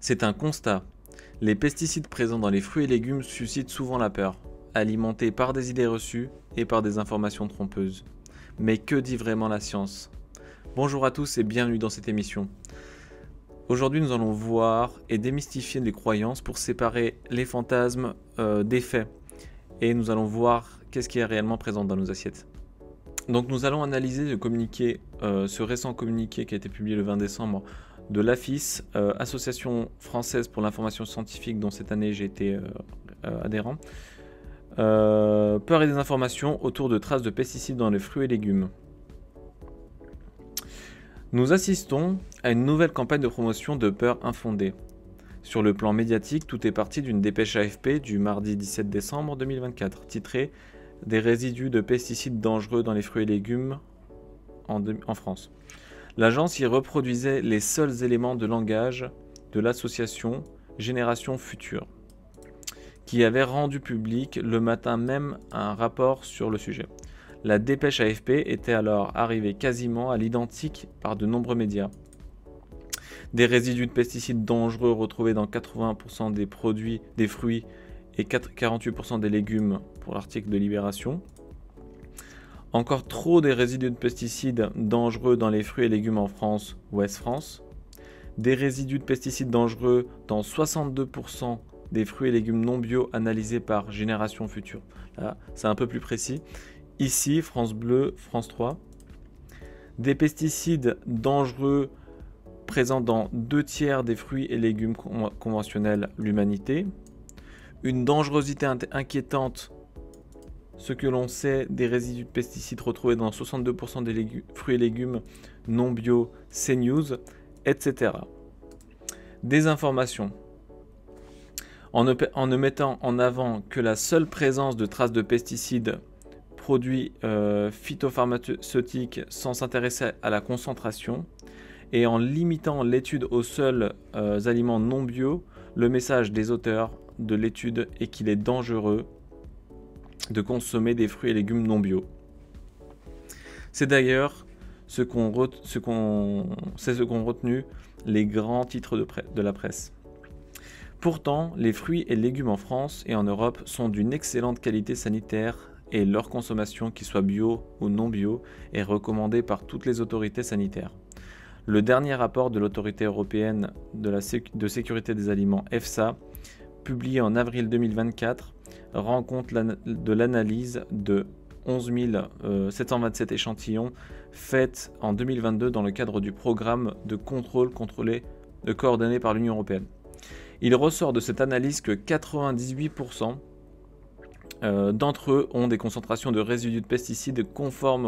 C'est un constat. Les pesticides présents dans les fruits et légumes suscitent souvent la peur, alimentés par des idées reçues et par des informations trompeuses. Mais que dit vraiment la science? Bonjour à tous et bienvenue dans cette émission. Aujourd'hui, nous allons voir et démystifier les croyances pour séparer les fantasmes des faits. Et nous allons voir qu'est-ce qui est réellement présent dans nos assiettes. Donc nous allons analyser le communiqué, ce récent communiqué qui a été publié le 20 décembre de l'AFIS, Association française pour l'information scientifique, dont cette année j'ai été adhérent. Peur et désinformation autour de traces de pesticides dans les fruits et légumes. Nous assistons à une nouvelle campagne de promotion de peur infondée. Sur le plan médiatique, tout est parti d'une dépêche AFP du mardi 17 décembre 2024, titrée « Des résidus de pesticides dangereux dans les fruits et légumes en France ». L'agence y reproduisait les seuls éléments de langage de l'association Génération Future, qui avait rendu public le matin même un rapport sur le sujet. La dépêche AFP était alors arrivée quasiment à l'identique par de nombreux médias. Des résidus de pesticides dangereux retrouvés dans 80% des produits, des fruits et 48% des légumes pour l'article de Libération. Encore trop des résidus de pesticides dangereux dans les fruits et légumes en France, Ouest France. Des résidus de pesticides dangereux dans 62% des fruits et légumes non bio analysés par Génération Future. Là, c'est un peu plus précis. Ici, France Bleu, France 3. Des pesticides dangereux présents dans 2/3 des fruits et légumes conventionnels, l'humanité. Une dangerosité inquiétante, ce que l'on sait des résidus de pesticides retrouvés dans 62% des fruits et légumes non bio, CNews, etc. Des informations. En ne mettant en avant que la seule présence de traces de pesticides produits phytopharmaceutiques sans s'intéresser à la concentration, et en limitant l'étude aux seuls aliments non bio, le message des auteurs de l'étude est qu'il est dangereux de consommer des fruits et légumes non bio. C'est d'ailleurs ce qu'ont retenu les grands titres de la presse. Pourtant, les fruits et légumes en France et en Europe sont d'une excellente qualité sanitaire et leur consommation, qu'ils soient bio ou non bio, est recommandée par toutes les autorités sanitaires. Le dernier rapport de l'autorité européenne de sécurité des aliments EFSA, publié en avril 2024, rend compte de l'analyse de 11 727 échantillons faits en 2022 dans le cadre du programme de contrôle coordonné par l'Union européenne. Il ressort de cette analyse que 98% d'entre eux ont des concentrations de résidus de pesticides conformes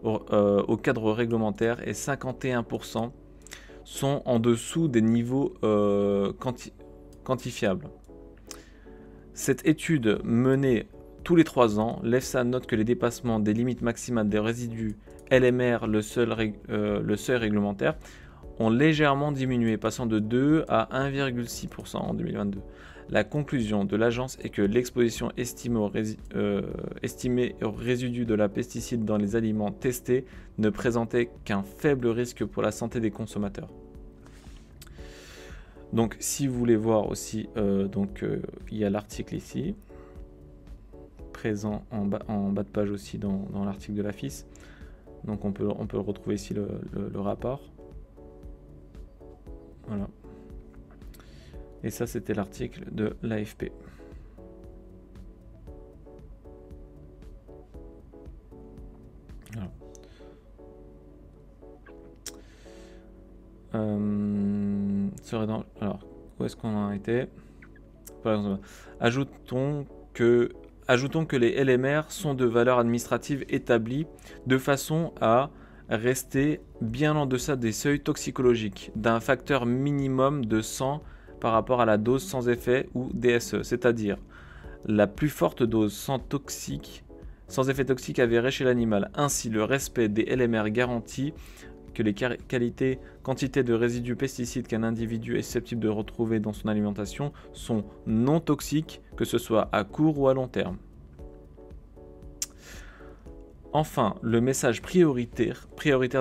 au cadre réglementaire et 51% sont en dessous des niveaux quantifiables. Cette étude menée tous les 3 ans, l'EFSA note que les dépassements des limites maximales des résidus LMR, le seuil réglementaire, ont légèrement diminué, passant de 2 à 1,6% en 2022. La conclusion de l'agence est que l'exposition estimée aux résidus de la pesticide dans les aliments testés ne présentait qu'un faible risque pour la santé des consommateurs. Donc si vous voulez voir aussi, il y a l'article ici, présent en bas de page aussi dans l'article de l'AFIS. Donc on peut retrouver ici le rapport. Voilà. Et ça, c'était l'article de l'AFP. Alors, où est-ce qu'on en était? Par exemple, ajoutons que les LMR sont de valeur administrative établie de façon à rester bien en deçà des seuils toxicologiques d'un facteur minimum de 100 par rapport à la dose sans effet ou DSE, c'est-à-dire la plus forte dose sans effet toxique avéré chez l'animal. Ainsi, le respect des LMR garantit que les quantités de résidus pesticides qu'un individu est susceptible de retrouver dans son alimentation sont non toxiques, que ce soit à court ou à long terme. Enfin, le message prioritaire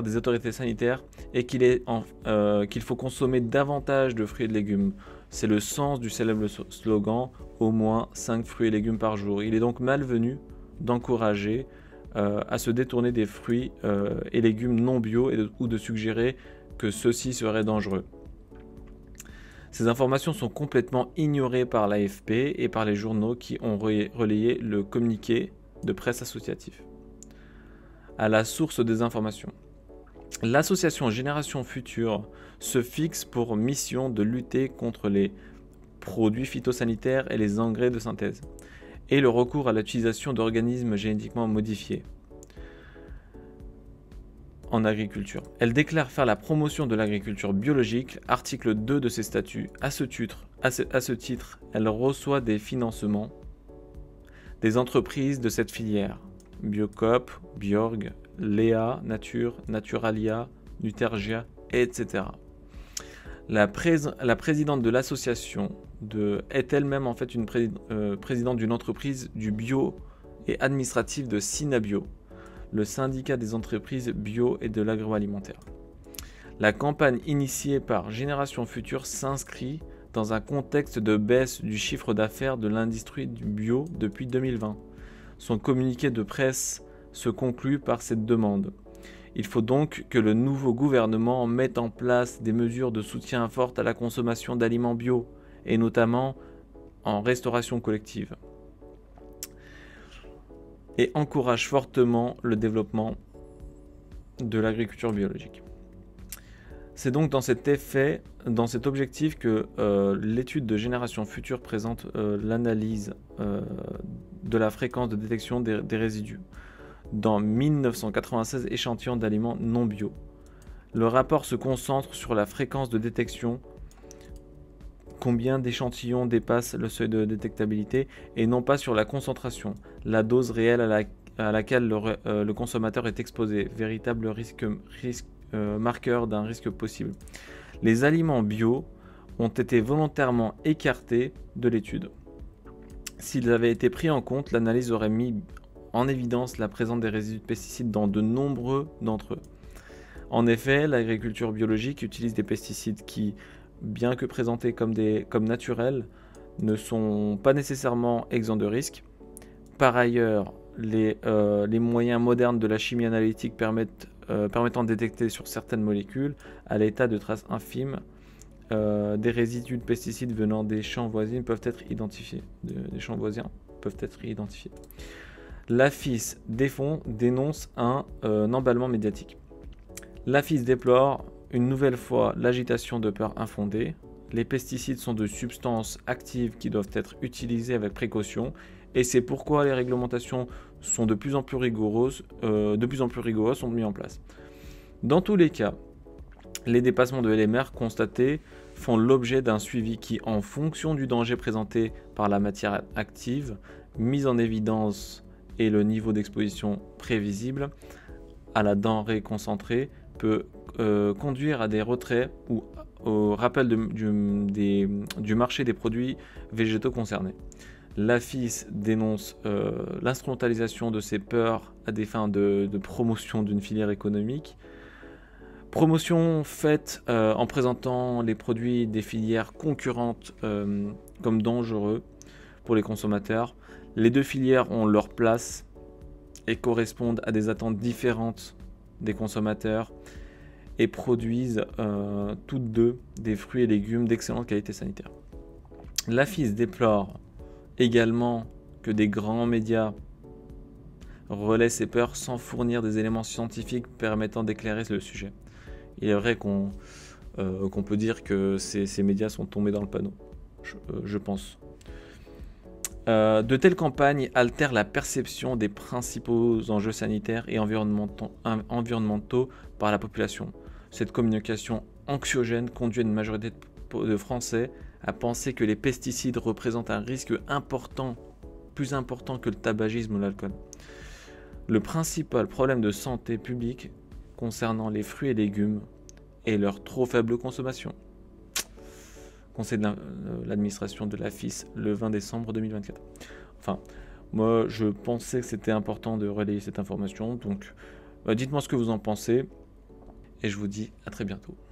des autorités sanitaires et qu'il faut consommer davantage de fruits et de légumes. C'est le sens du célèbre slogan « Au moins 5 fruits et légumes par jour ». Il est donc malvenu d'encourager à se détourner des fruits et légumes non bio ou de suggérer que ceux-ci seraient dangereux. Ces informations sont complètement ignorées par l'AFP et par les journaux qui ont relayé le communiqué de presse associatif. À la source des informations. L'association Génération Future se fixe pour mission de lutter contre les produits phytosanitaires et les engrais de synthèse, et le recours à l'utilisation d'organismes génétiquement modifiés en agriculture. Elle déclare faire la promotion de l'agriculture biologique, article 2 de ses statuts. À ce titre, elle reçoit des financements des entreprises de cette filière, Biocoop, Bjorg, Léa, Nature, Naturalia, Nutergia, etc. La présidente de l'association est elle-même en fait une présidente d'une entreprise du bio et administrative de Synabio, le syndicat des entreprises bio et de l'agroalimentaire. La campagne initiée par Génération Future s'inscrit dans un contexte de baisse du chiffre d'affaires de l'industrie du bio depuis 2020. Son communiqué de presse se conclut par cette demande. Il faut donc que le nouveau gouvernement mette en place des mesures de soutien fortes à la consommation d'aliments bio, et notamment en restauration collective, et encourage fortement le développement de l'agriculture biologique. C'est donc dans cet objectif que l'étude de Génération Future présente l'analyse de la fréquence de détection des résidus dans 1996 échantillons d'aliments non bio. Le rapport se concentre sur la fréquence de détection, combien d'échantillons dépassent le seuil de détectabilité, et non pas sur la concentration, la dose réelle à laquelle le consommateur est exposé, véritable marqueur d'un risque possible. Les aliments bio ont été volontairement écartés de l'étude. S'ils avaient été pris en compte, l'analyse aurait mis en évidence la présence des résidus de pesticides dans de nombreux d'entre eux. En effet, l'agriculture biologique utilise des pesticides qui, bien que présentés comme naturels, ne sont pas nécessairement exempts de risques. Par ailleurs, les moyens modernes de la chimie analytique permettant de détecter sur certaines molécules, à l'état de traces infimes, des résidus de pesticides venant des champs voisins peuvent être identifiés. L'AFIS dénonce un emballement médiatique. L'AFIS déplore une nouvelle fois l'agitation de peurs infondées. Les pesticides sont de substances actives qui doivent être utilisées avec précaution, et c'est pourquoi les réglementations sont de plus en plus rigoureuses sont mises en place. Dans tous les cas, les dépassements de LMR constatés font l'objet d'un suivi qui, en fonction du danger présenté par la matière active, mise en évidence et le niveau d'exposition prévisible à la denrée concentrée, peut conduire à des retraits ou au rappel du marché des produits végétaux concernés. L'AFIS dénonce l'instrumentalisation de ces peurs à des fins de promotion d'une filière économique. Promotion faite en présentant les produits des filières concurrentes comme dangereux pour les consommateurs. Les deux filières ont leur place et correspondent à des attentes différentes des consommateurs et produisent toutes deux des fruits et légumes d'excellente qualité sanitaire. L'AFIS déplore également que des grands médias relaient ces peurs sans fournir des éléments scientifiques permettant d'éclairer le sujet. Il est vrai qu'on peut dire que ces médias sont tombés dans le panneau, je pense. De telles campagnes altèrent la perception des principaux enjeux sanitaires et environnementaux par la population. Cette communication anxiogène conduit une majorité de Français à penser que les pesticides représentent un risque plus important que le tabagisme ou l'alcool. Le principal problème de santé publique concernant les fruits et légumes est leur trop faible consommation. Conseil de l'administration de l'AFIS le 20 décembre 2024. Enfin, moi je pensais que c'était important de relayer cette information, donc dites-moi ce que vous en pensez. et je vous dis à très bientôt.